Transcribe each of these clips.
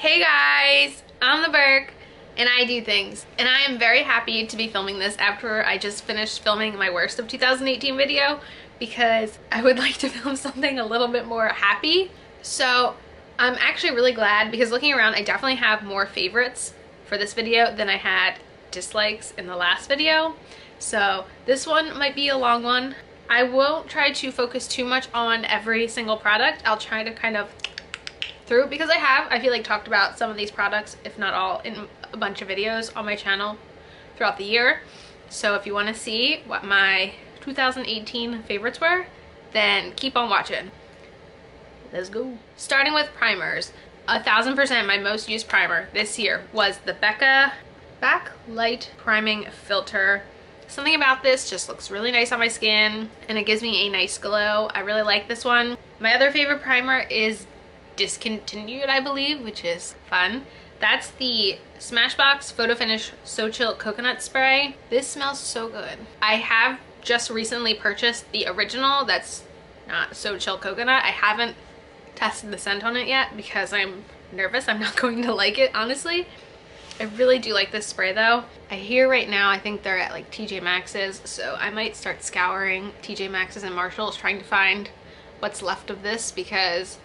Hey guys, I'm the Burke and I do things, and I am very happy to be filming this after I just finished filming my worst of 2018 video because I would like to film something a little bit more happy. So I'm actually really glad because looking around I definitely have more favorites for this video than I had dislikes in the last video. So this one might be a long one. I won't try to focus too much on every single product. I'll try to kind of through because I feel like talked about some of these products, if not all, in a bunch of videos on my channel throughout the year. So if you want to see what my 2018 favorites were, then keep on watching. Let's go. Starting with primers, 1000% my most used primer this year was the Becca Backlight Priming Filter. Something about this just looks really nice on my skin and it gives me a nice glow. I really like this one. My other favorite primer is discontinued, I believe, which is fun. That's the Smashbox Photo Finish So Chill Coconut Spray. This smells so good. I have just recently purchased the original that's not So Chill Coconut. I haven't tested the scent on it yet because I'm nervous I'm not going to like it, honestly. I really do like this spray though. I hear right now I think they're at like TJ Maxx's, so I might start scouring TJ Maxx's and Marshall's trying to find what's left of this because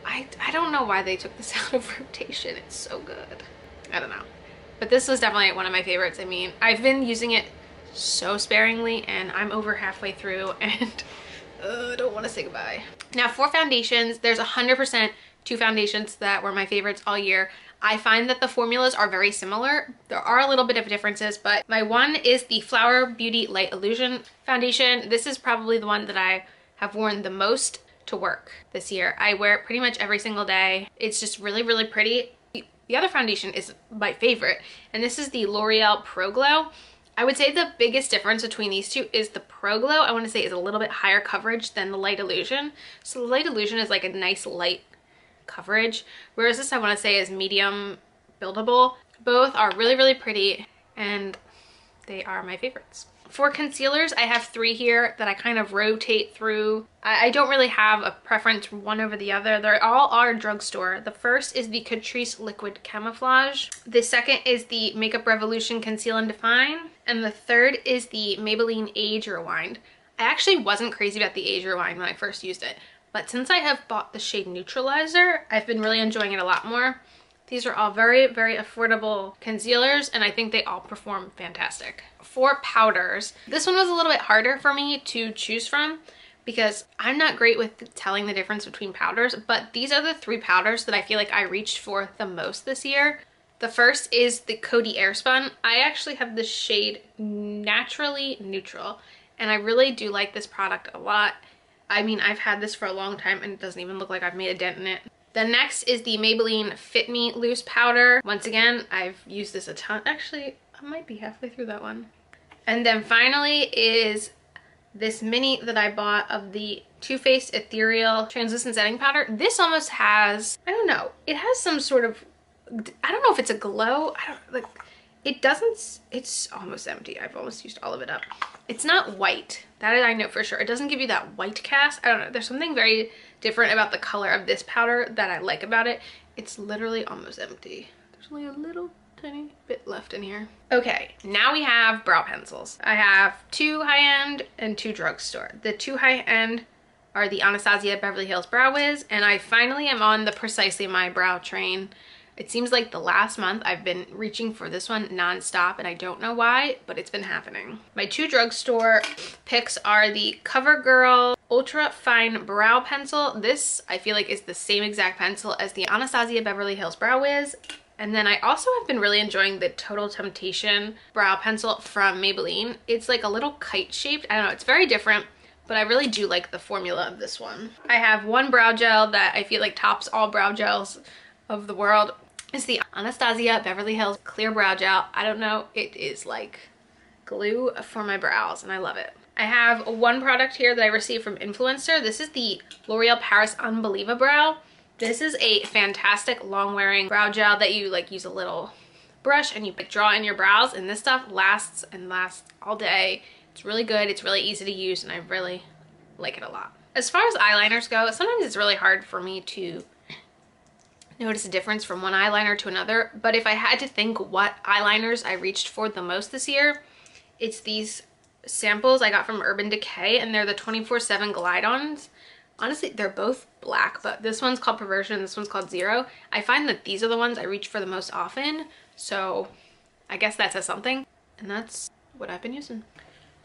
I don't know why they took this out of rotation. It's so good. I don't know. But this was definitely one of my favorites. I mean, I've been using it so sparingly and I'm over halfway through and I don't want to say goodbye. Now for foundations, there's 100% two foundations that were my favorites all year. I find that the formulas are very similar. There are a little bit of differences, but my one is the Flower Beauty Light Illusion foundation. This is probably the one that I have worn the most to work this year. I wear it pretty much every single day. It's just really, really pretty. The other foundation is my favorite, and this is the L'Oreal Pro Glow. I would say the biggest difference between these two is the Pro Glow, I want to say, is a little bit higher coverage than the Light Illusion. So the Light Illusion is like a nice light coverage, whereas this I want to say is medium buildable. Both are really, really pretty and they are my favorites. For concealers, I have three here that I kind of rotate through. I don't really have a preference one over the other. They all are drugstore. The first is the Catrice Liquid Camouflage. The second is the Makeup Revolution Conceal and Define. And the third is the Maybelline Age Rewind. I actually wasn't crazy about the Age Rewind when I first used it, but since I have bought the shade Neutralizer, I've been really enjoying it a lot more. These are all very, very affordable concealers and I think they all perform fantastic. For powders, this one was a little bit harder for me to choose from because I'm not great with telling the difference between powders, but these are the three powders that I feel like I reached for the most this year. The first is the Coty Airspun. I actually have the shade Naturally Neutral and I really do like this product a lot. I mean, I've had this for a long time and it doesn't even look like I've made a dent in it. The next is the Maybelline Fit Me Loose Powder. Once again, I've used this a ton. Actually, I might be halfway through that one. And then finally is this mini that I bought of the Too Faced Ethereal Translucent Setting Powder. This almost has, I don't know, it has some sort of, I don't know if it's a glow. I don't, like, it doesn't, it's almost empty. I've almost used all of it up. It's not white. That I know for sure. It doesn't give you that white cast. I don't know. There's something very different about the color of this powder that I like about it. It's literally almost empty. There's only a little tiny bit left in here. Okay, now we have brow pencils. I have two high-end and two drugstore. The two high-end are the Anastasia Beverly Hills Brow Wiz, and I finally am on the Precisely My Brow train. It seems like the last month I've been reaching for this one nonstop and I don't know why, but it's been happening. My two drugstore picks are the CoverGirl Ultra Fine Brow Pencil. This I feel like is the same exact pencil as the Anastasia Beverly Hills Brow Wiz. And then I also have been really enjoying the Total Temptation brow pencil from Maybelline. It's like a little kite shaped. I don't know, it's very different, but I really do like the formula of this one. I have one brow gel that I feel like tops all brow gels of the world. It's the Anastasia Beverly Hills Clear Brow Gel. I don't know, it is like glue for my brows and I love it. I have one product here that I received from Influencer. This is the L'Oreal Paris Unbelieva Brow. This is a fantastic long wearing brow gel that you like use a little brush and you draw in your brows, and this stuff lasts and lasts all day. It's really good, it's really easy to use, and I really like it a lot. As far as eyeliners go, sometimes it's really hard for me to notice a difference from one eyeliner to another, but if I had to think what eyeliners I reached for the most this year, it's these samples I got from Urban Decay, and they're the 24/7 Glide-Ons. Honestly, they're both black, but this one's called Perversion, this one's called Zero. I find that these are the ones I reach for the most often, so I guess that says something, and that's what I've been using.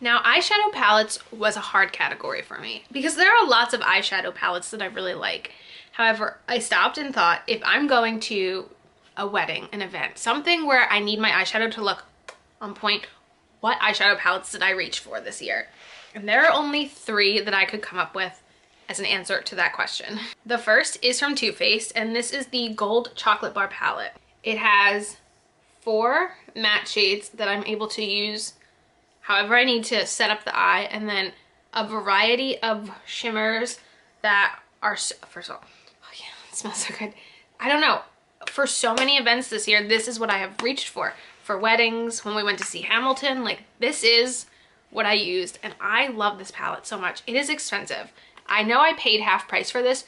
Now, eyeshadow palettes was a hard category for me because there are lots of eyeshadow palettes that I really like. However, I stopped and thought, if I'm going to a wedding, an event, something where I need my eyeshadow to look on point, what eyeshadow palettes did I reach for this year? And there are only 3 that I could come up with as an answer to that question. The first is from Too Faced, and this is the Gold Chocolate Bar palette. It has 4 matte shades that I'm able to use however I need to set up the eye, and then a variety of shimmers that are, first of all, oh yeah, it smells so good. I don't know, for so many events this year, this is what I have reached for. For weddings, when we went to see Hamilton, like, this is what I used, and I love this palette so much. It is expensive. I know I paid half price for this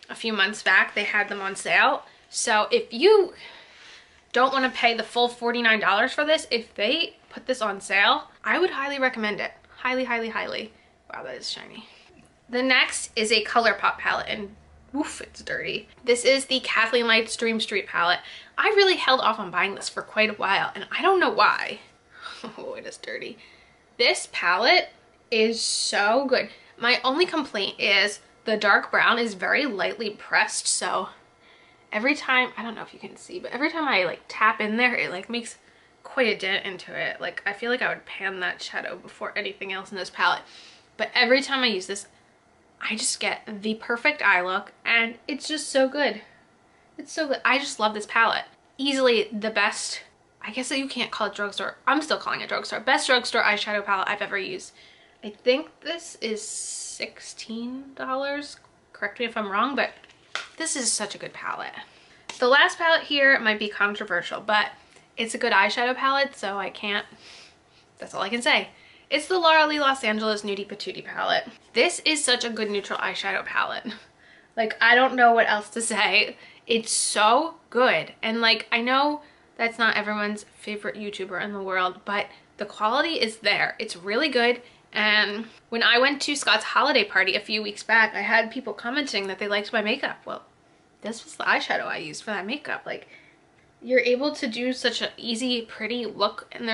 a few months back. They had them on sale. So if you don't want to pay the full $49 for this, if they put this on sale, I would highly recommend it. Highly, highly, highly. Wow, that is shiny. The next is a ColourPop palette, and oof, it's dirty. This is the Kathleen Light's Dream Street palette. I really held off on buying this for quite a while, and I don't know why. Oh, it is dirty. This palette is so good. My only complaint is the dark brown is very lightly pressed, so every time, I don't know if you can see, but every time I like tap in there, it like makes quite a dent into it. Like, I feel like I would pan that shadow before anything else in this palette. But every time I use this, I just get the perfect eye look, and it's just so good. It's so good. I just love this palette. Easily the best, I guess that you can't call it drugstore. I'm still calling it drugstore. Best drugstore eyeshadow palette I've ever used. I think this is $16. Correct me if I'm wrong, but this is such a good palette. The last palette here might be controversial, but it's a good eyeshadow palette, so I can't, that's all I can say. It's the Laura Lee Los Angeles Nudie Patootie palette. This is such a good neutral eyeshadow palette. Like, I don't know what else to say. It's so good. And like, I know that's not everyone's favorite YouTuber in the world, but the quality is there. It's really good. And when I went to Scott's holiday party a few weeks back, I had people commenting that they liked my makeup. Well, this was the eyeshadow I used for that makeup. Like, you're able to do such an easy, pretty look, and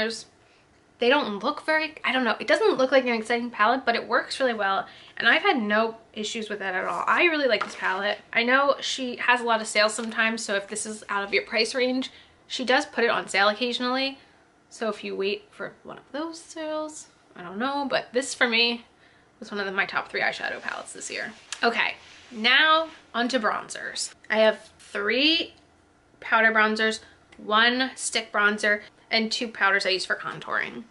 they don't look very, I don't know, it doesn't look like an exciting palette, but it works really well, and I've had no issues with it at all. I really like this palette. I know she has a lot of sales sometimes, so if this is out of your price range, she does put it on sale occasionally. So if you wait for one of those sales, I don't know, but this for me was one of my top 3 eyeshadow palettes this year. Okay, now onto bronzers. I have 3 powder bronzers, 1 stick bronzer, and 2 powders I use for contouring.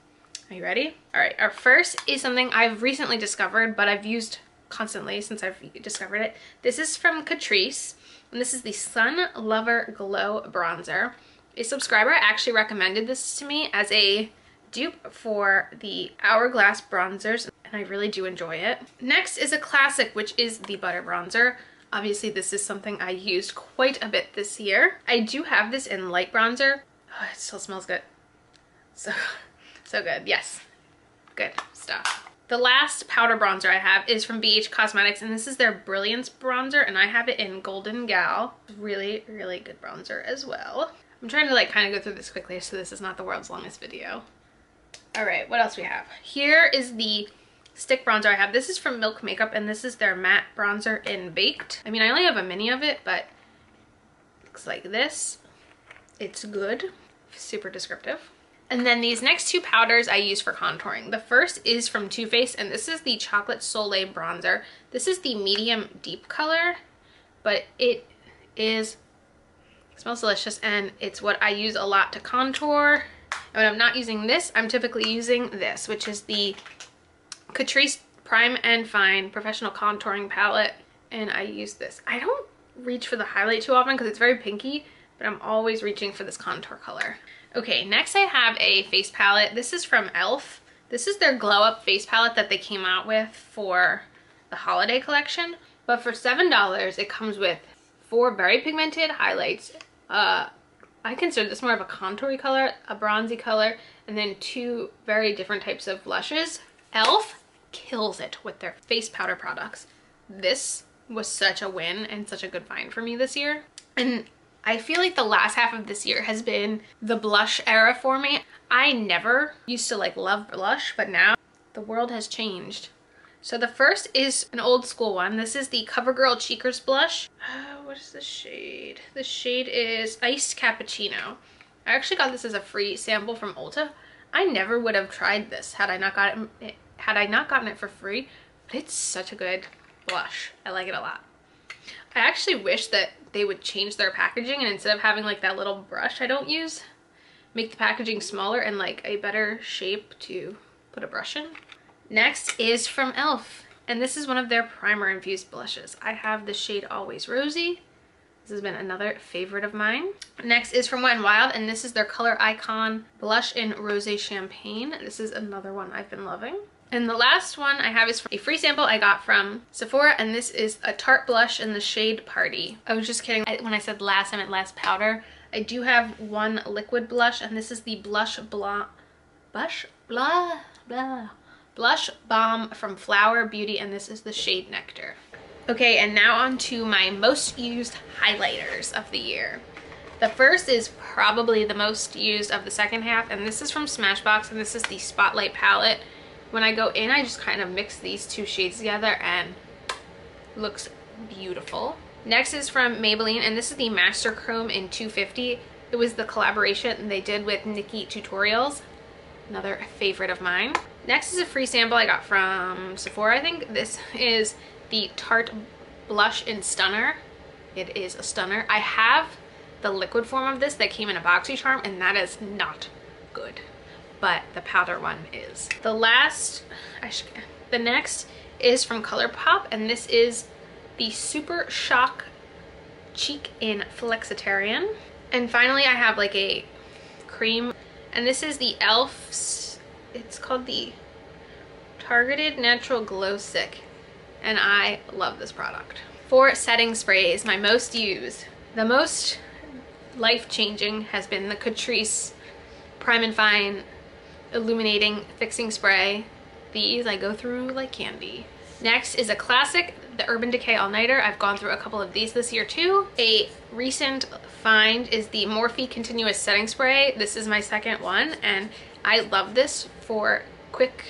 Are you ready? All right, our first is something I've recently discovered, but I've used constantly since I've discovered it. This is from Catrice, and this is the Sun Lover Glow Bronzer. A subscriber actually recommended this to me as a dupe for the Hourglass bronzers, and I really do enjoy it. Next is a classic, which is the Butter Bronzer. Obviously, this is something I used quite a bit this year. I do have this in light bronzer. Oh, it still smells good. So good. Yes, good stuff. The last powder bronzer I have is from BH Cosmetics, and this is their Brilliance bronzer, and I have it in Golden Gal. Really, really good bronzer as well. I'm trying to like kind of go through this quickly so this is not the world's longest video. All right, what else we have? Here is the stick bronzer I have. This is from Milk Makeup, and this is their matte bronzer in Baked. I mean, I only have a mini of it, but it looks like this. It's good, super descriptive. And then these next 2 powders I use for contouring. The first is from Too Faced, and this is the Chocolate Soleil Bronzer. This is the medium deep color, but it smells delicious, and it's what I use a lot to contour. And when I'm not using this, I'm typically using this, which is the Catrice Prime and Fine Professional Contouring Palette, and I use this. I don't reach for the highlight too often because it's very pinky, but I'm always reaching for this contour color. Okay, next I have a face palette. This is from e.l.f. This is their Glow Up face palette that they came out with for the holiday collection, but for $7 it comes with 4 very pigmented highlights. I consider this more of a contoury color, a bronzy color, and then 2 very different types of blushes. e.l.f. kills it with their face powder products. This was such a win and such a good find for me this year. And I feel like the last half of this year has been the blush era for me. I never used to like love blush, but now the world has changed. So the first is an old school one. This is the CoverGirl Cheekers blush. What is the shade? The shade is Iced Cappuccino. I actually got this as a free sample from Ulta. I never would have tried this had I not gotten it for free, but it's such a good blush. I like it a lot. I actually wish that they would change their packaging, and instead of having like that little brush I don't use, make the packaging smaller and like a better shape to put a brush in. Next is from e.l.f. and this is one of their primer infused blushes. I have the shade Always Rosy. This has been another favorite of mine. Next is from Wet n Wild, and this is their Color Icon blush in Rosé Champagne. This is another one I've been loving. And the last one I have is from a free sample I got from Sephora, and this is a Tarte blush in the shade Party. I was just kidding. When I said last, I meant last powder. I do have one liquid blush, and this is the Blush Bomb from Flower Beauty, and this is the shade Nectar. Okay, and now on to my most used highlighters of the year. The first is probably the most used of the second half, and this is from Smashbox, and this is the Spotlight palette. When I go in, I just kind of mix these 2 shades together and it looks beautiful. Next is from Maybelline, and this is the Master Chrome in 250. It was the collaboration they did with Nikki Tutorials, another favorite of mine. Next is a free sample I got from Sephora, I think. This is the Tarte blush in Stunner. It is a stunner. I have the liquid form of this that came in a BoxyCharm, and that is not good, but the powder one is. The next is from ColourPop, and this is the Super Shock Cheek in Flexitarian. And finally I have like a cream, and this is the e.l.f.'s, it's called the Targeted Natural Glow Stick, and I love this product. For setting sprays, my most used, the most life-changing has been the Catrice Prime and Fine Illuminating Fixing Spray. These I go through like candy. Next is a classic, the Urban Decay All Nighter. I've gone through a couple of these this year too. A recent find is the Morphe Continuous Setting Spray. This is my second one, and I love this for quick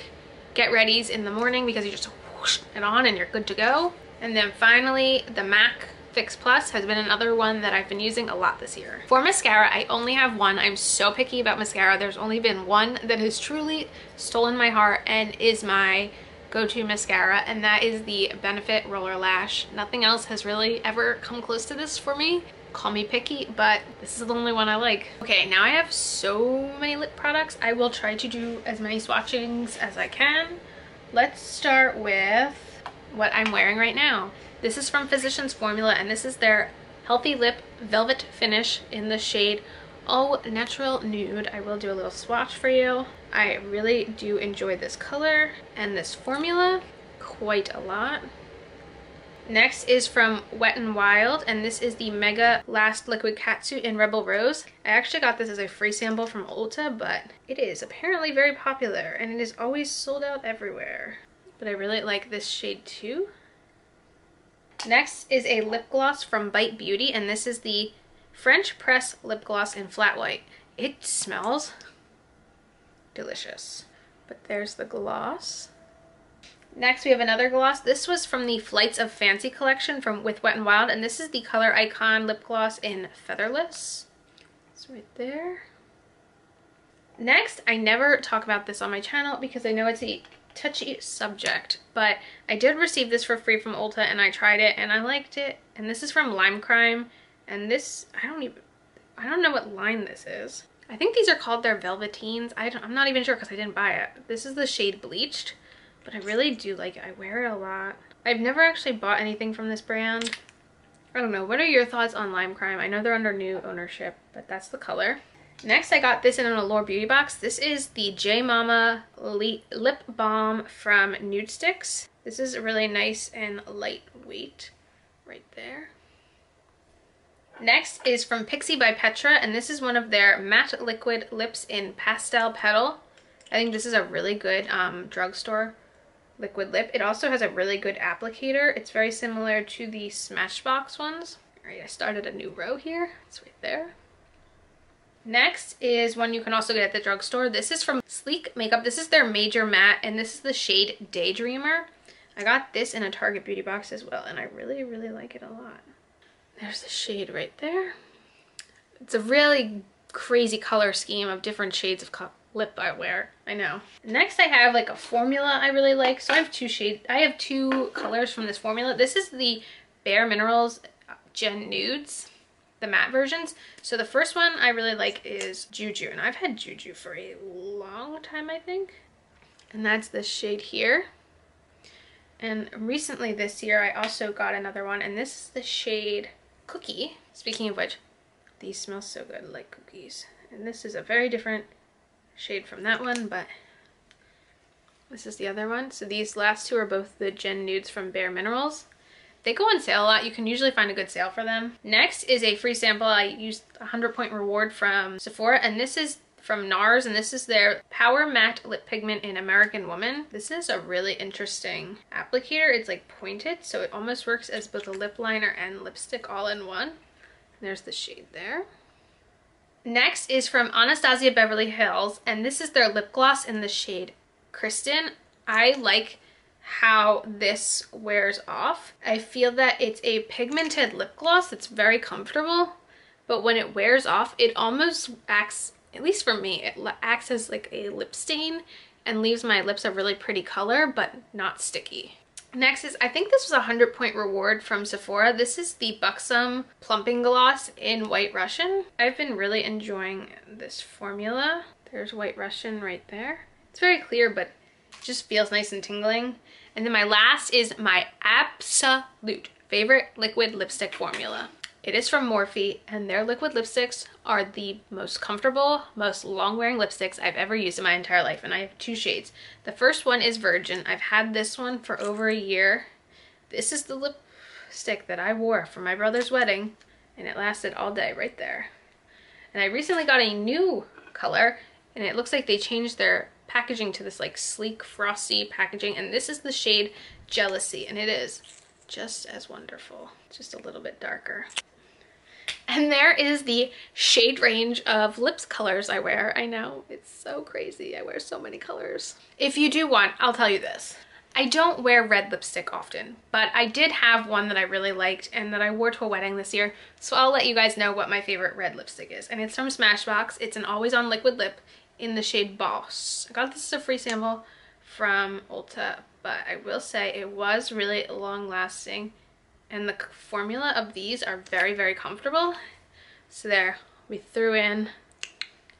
get readies in the morning because you just whoosh it on and you're good to go. And then finally, the MAC Fix Plus has been another one that I've been using a lot this year. For mascara, I only have one. I'm so picky about mascara. There's only been one that has truly stolen my heart and is my go-to mascara, and that is the Benefit Roller Lash. Nothing else has really ever come close to this for me. Call me picky, but this is the only one I like. Okay, now I have so many lip products. I will try to do as many swatchings as I can. Let's start with what I'm wearing right now. This is from Physicians Formula, and this is their Healthy Lip Velvet Finish in the shade Au Natural Nude. I will do a little swatch for you. I really do enjoy this color and this formula quite a lot. Next is from Wet n Wild, and this is the Mega Last Liquid Catsuit in Rebel Rose. I actually got this as a free sample from Ulta, but it is apparently very popular and it is always sold out everywhere. But I really like this shade too. Next is a lip gloss from Bite Beauty, and this is the French Press Lip Gloss in Flat White. It smells delicious. But there's the gloss. Next we have another gloss. This was from the Flights of Fancy collection with Wet n Wild, and this is the Color Icon lip gloss in Featherless. It's right there. Next, I never talk about this on my channel because I know it's a touchy subject, but I did receive this for free from Ulta and I tried it and I liked it. And this is from Lime Crime, and this, I don't know what line this is. I think these are called their Velveteens. I'm not even sure because I didn't buy it. This is the shade Bleached, but I really do like it. I wear it a lot. I've never actually bought anything from this brand. I don't know. What are your thoughts on Lime Crime? I know they're under new ownership, but that's the color. Next, I got this in an Allure Beauty box. This is the J Mama Lip Balm from Nude Sticks. This is really nice and lightweight right there. Next is from Pixie by Petra, and this is one of their matte liquid lips in Pastel Petal. I think this is a really good drugstore liquid lip. It also has a really good applicator. It's very similar to the Smashbox ones. All right, I started a new row here. It's right there. Next is one you can also get at the drugstore. This is from Sleek Makeup. This is their Major Matte, and this is the shade Daydreamer. I got this in a Target beauty box as well, and I really, really like it a lot. There's the shade right there. It's a really crazy color scheme of different shades of lip I wear. I know. Next I have like a formula I really like. So I have two shades. I have two colors from this formula. This is the Bare Minerals Gen Nudes, the matte versions. So the first one I really like is Juju, and I've had Juju for a long time, I think. And that's this shade here. And recently this year I also got another one, and this is the shade Cookie. Speaking of which, these smell so good, like cookies. And this is a very different shade from that one, but this is the other one. So these last two are both the Gen Nudes from Bare Minerals. They go on sale a lot. You can usually find a good sale for them. Next is a free sample. I used a 100-point reward from Sephora, and this is from NARS, and this is their Power Matte Lip Pigment in American Woman. This is a really interesting applicator. It's like pointed, so it almost works as both a lip liner and lipstick all in one. There's the shade there. Next is from Anastasia Beverly Hills, and this is their lip gloss in the shade Kristen. I like how this wears off. I feel that it's a pigmented lip gloss that's very comfortable, but when it wears off, it almost acts, at least for me, it acts as like a lip stain and leaves my lips a really pretty color, but not sticky. Next is, I think this was a 100-point reward from Sephora. This is the Buxom Plumping Gloss in White Russian. I've been really enjoying this formula. There's White Russian right there. It's very clear, but it just feels nice and tingling. And then my last is my absolute favorite liquid lipstick formula. It is from Morphe, and their liquid lipsticks are the most comfortable, most long-wearing lipsticks I've ever used in my entire life, and I have two shades. The first one is Virgin. I've had this one for over a year. This is the lipstick that I wore for my brother's wedding, and it lasted all day right there. And I recently got a new color, and it looks like they changed their packaging to this like sleek, frosty packaging, and this is the shade Jealousy, and it is just as wonderful, just a little bit darker. And there is the shade range of lips colors I wear. I know, it's so crazy. I wear so many colors. If you do want, I'll tell you this. I don't wear red lipstick often, but I did have one that I really liked and that I wore to a wedding this year. So I'll let you guys know what my favorite red lipstick is. And it's from Smashbox. It's an always on liquid lip in the shade Boss. I got this as a free sample from Ulta, but I will say it was really long lasting. And the formula of these are very, very comfortable. So there, we threw in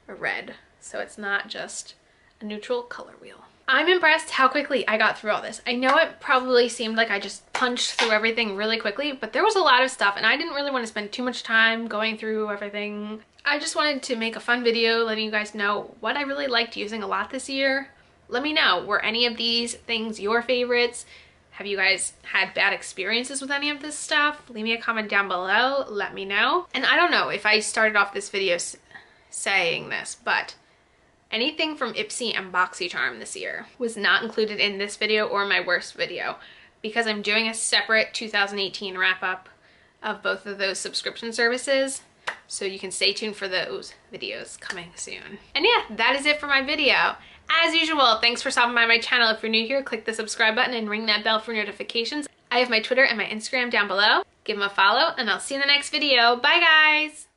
a red. So it's not just a neutral color wheel. I'm impressed how quickly I got through all this. I know it probably seemed like I just punched through everything really quickly, but there was a lot of stuff and I didn't really want to spend too much time going through everything. I just wanted to make a fun video letting you guys know what I really liked using a lot this year. Let me know, were any of these things your favorites? Have you guys had bad experiences with any of this stuff? Leave me a comment down below, let me know. And I don't know if I started off this video saying this, but anything from Ipsy and BoxyCharm this year was not included in this video or my worst video because I'm doing a separate 2018 wrap up of both of those subscription services. So you can stay tuned for those videos coming soon. And yeah, that is it for my video. As usual, thanks for stopping by my channel. If you're new here, click the subscribe button and ring that bell for notifications. I have my Twitter and my Instagram down below. Give them a follow and I'll see you in the next video. Bye guys!